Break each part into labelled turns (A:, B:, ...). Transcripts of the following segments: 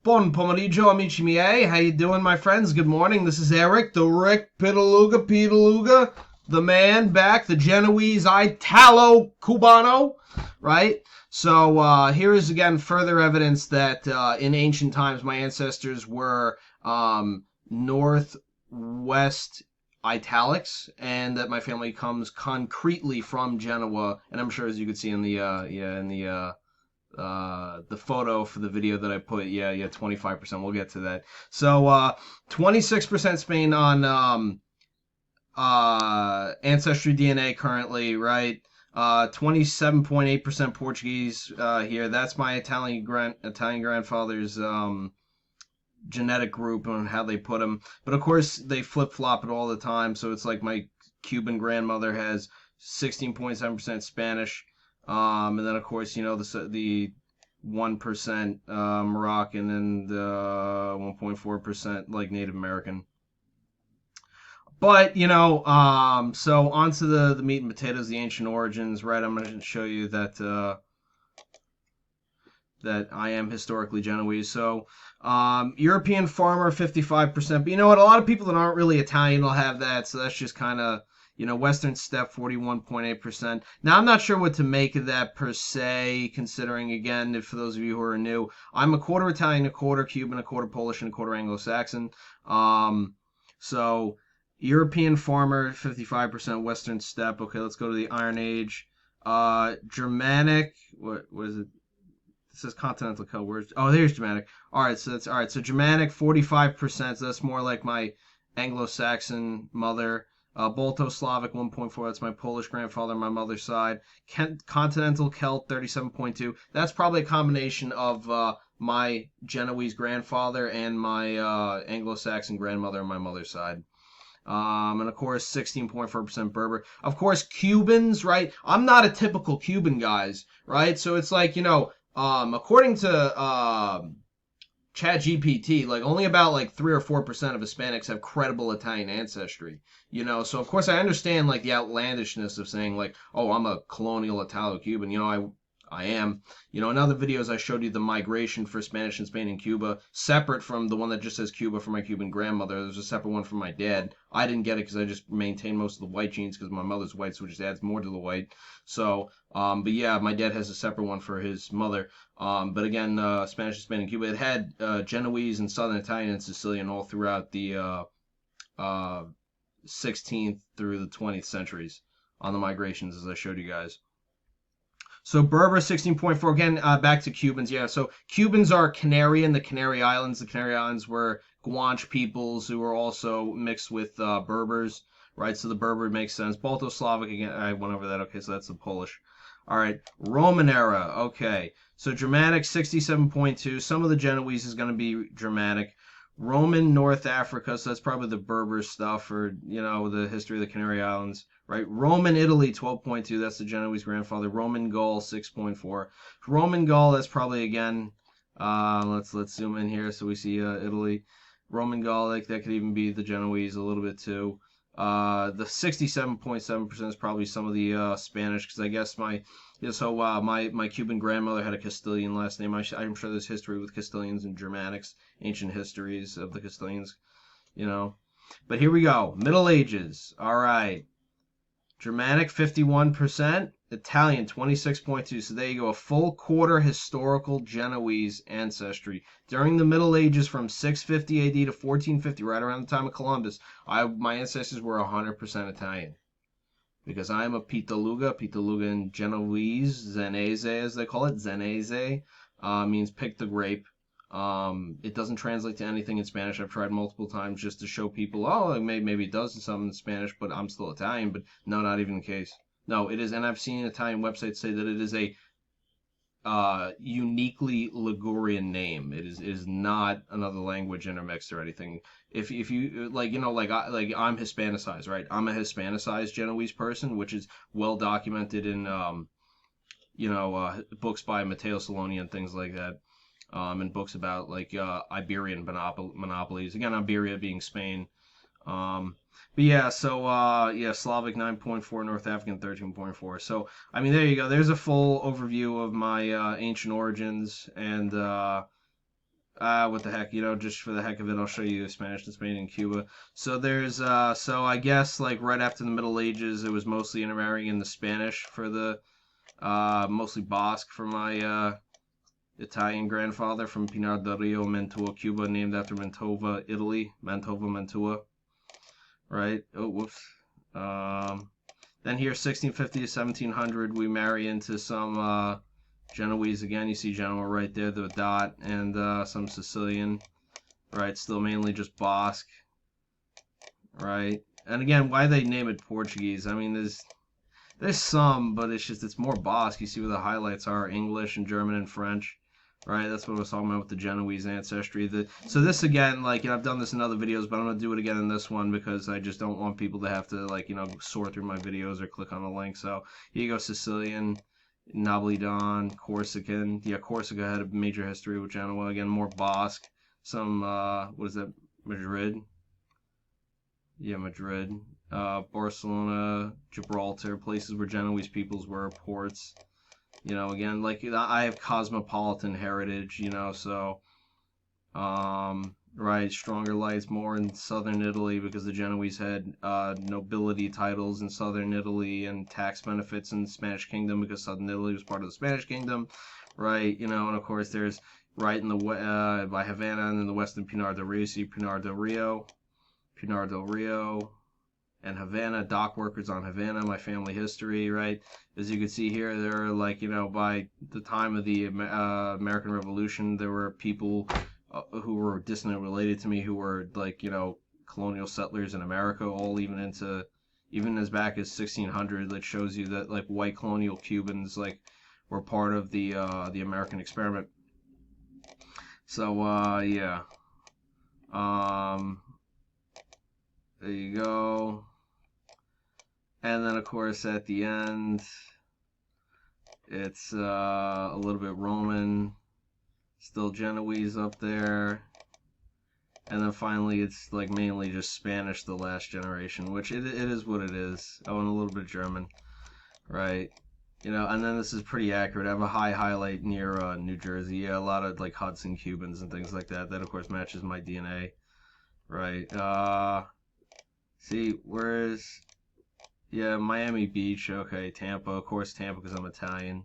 A: Buon pomeriggio, amici miei. How you doing, my friends? Good morning. This is Eric, the Rick Pitaluga, the man back, the Genoese Italo Cubano, right? So here is again further evidence that in ancient times my ancestors were northwest italics, and that my family comes concretely from Genoa, and I'm sure as you could see in the photo for the video that I put, yeah, 25%. We'll get to that. So 26% Spain on ancestry DNA currently, right? 27.8% Portuguese here. That's my Italian grandfather's genetic group and how they put them. But of course, they flip flop it all the time. So it's like my Cuban grandmother has 16.7% Spanish. And then of course, the 1% Moroccan and 1.4% like Native American. But so onto the meat and potatoes, the ancient origins, right? I'm going to show you that I am historically Genoese. So, European farmer, 55%. But you know what? A lot of people that aren't really Italian will have that. So that's just kind of, Western steppe, 41.8%. Now, I'm not sure what to make of that per se, considering, again, if for those of you who are new, I'm a quarter Italian, a quarter Cuban, a quarter Polish, and a quarter Anglo-Saxon. So, European farmer, 55%, Western steppe. Okay, let's go to the Iron Age. Germanic, what is it? It says continental code words. Oh, there's Germanic. All right, so that's all right. So Germanic, 45%. So that's more like my Anglo-Saxon mother. Balto-Slavic, 1.4. That's my Polish grandfather on my mother's side. Continental Celt, 37.2. That's probably a combination of my Genoese grandfather and my Anglo-Saxon grandmother on my mother's side. And of course, 16.4% Berber. Of course, Cubans, right? I'm not a typical Cuban, guys, right? So it's like, according to ChatGPT, like only about like 3 or 4% of Hispanics have credible Italian ancestry. So of course I understand like the outlandishness of saying like, oh, I'm a colonial Italo-Cuban. I am. In other videos I showed you the migration for Spanish in Spain and Cuba, separate from the one that just says Cuba for my Cuban grandmother. There's a separate one for my dad. I didn't get it because I just maintained most of the white genes because my mother's white, so it just adds more to the white. So, but yeah, my dad has a separate one for his mother. But again, Spanish in Spain and Cuba. It had Genoese and Southern Italian and Sicilian all throughout the 16th through the 20th centuries on the migrations, as I showed you guys. So Berber 16.4 again. Back to Cubans. Yeah. So Cubans are Canarian, the Canary Islands. The Canary Islands were Guanche peoples who were also mixed with Berbers, right? So the Berber makes sense. Balto-Slavic again. I went over that. Okay, so that's the Polish. All right. Roman era. Okay. So Germanic 67.2. Some of the Genoese is going to be Germanic. Roman North Africa, so that's probably the Berber stuff, or the history of the Canary Islands, right? Roman Italy, 12.2, that's the Genoese grandfather. Roman Gaul, 6.4. Roman Gaul, that's probably again. Let's zoom in here so we see Italy. Roman Gaul, like that could even be the Genoese a little bit too. The 67.7% is probably some of the Spanish, because I guess my Cuban grandmother had a Castilian last name. I'm sure there's history with Castilians and Germanics, ancient histories of the Castilians, But here we go. Middle Ages. All right. Germanic 51%, Italian 26.2. So there you go, a full quarter historical Genoese ancestry. During the Middle Ages from 650 AD to 1450, right around the time of Columbus, my ancestors were 100% Italian. Because I am a Pitaluga in Genoese, Zeneize as they call it, Zeneize, means pick the grape. It doesn't translate to anything in Spanish. I've tried multiple times just to show people, oh, maybe it does something in Spanish, but I'm still Italian. But no, not even the case. No, it is, and I've seen Italian websites say that it is a uniquely Ligurian name. It is not another language intermixed or anything. If you I'm Hispanicized, right? I'm a Hispanicized Genoese person, which is well documented in books by Matteo Saloni and things like that. And books about like Iberian monopolies. Again, Iberia being Spain. But yeah, so Slavic 9.4, North African 13.4. So I mean, there you go. There's a full overview of my ancient origins, and What the heck, just for the heck of it, I'll show you Spanish and Spain and Cuba. So there's, so I guess like right after the Middle Ages, it was mostly intermarrying in the Spanish for the, mostly Basque for my, Italian grandfather from Pinar del Rio, Mantua, Cuba, named after Mantova, Italy. Mantova, Mantua, right? Oh, whoops. Um, then here, 1650 to 1700, we marry into some, Genoese again. You see Genoa right there, the dot, and some Sicilian, right? Still mainly just Basque, right? And again, why they name it Portuguese? I mean, there's some, but it's more Basque. You see where the highlights are: English and German and French, right? That's what I was talking about with the Genoese ancestry. So this again, like I've done this in other videos, but I'm gonna do it again in this one because I just don't want people to have to sort through my videos or click on a link. So here you go, Sicilian. Noblidon, Corsican. Yeah, Corsica had a major history with Genoa. Again, more Basque. Some, what is that? Madrid. Yeah, Madrid. Barcelona, Gibraltar, places where Genoese peoples were, ports. Again, like I have cosmopolitan heritage, so right, stronger lights more in southern Italy because the Genoese had nobility titles in southern Italy and tax benefits in the Spanish Kingdom because southern Italy was part of the Spanish Kingdom, right? And of course there's right in the by Havana and in the western Pinar del Rio, see Pinar del Rio, and Havana, dock workers on Havana, my family history, right? As you can see here, there are by the time of the American Revolution, there were people who were distantly related to me who were colonial settlers in America, all even as back as 1600. That shows you that white colonial Cubans were part of the American experiment. So yeah, there you go. And then of course at the end, it's a little bit Roman. Still Genoese up there. And then finally it's mainly just Spanish the last generation, which it is what it is. Oh, and a little bit German. Right. And then this is pretty accurate. I have a high highlight near New Jersey. Yeah, a lot of Hudson Cubans and things like that. That of course matches my DNA. Right. See, yeah, Miami Beach. Okay, Tampa. Of course Tampa because I'm Italian.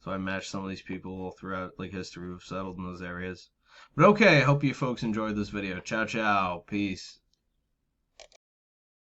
A: So I matched some of these people all throughout history who've settled in those areas. But okay, I hope you folks enjoyed this video. Ciao, ciao. Peace.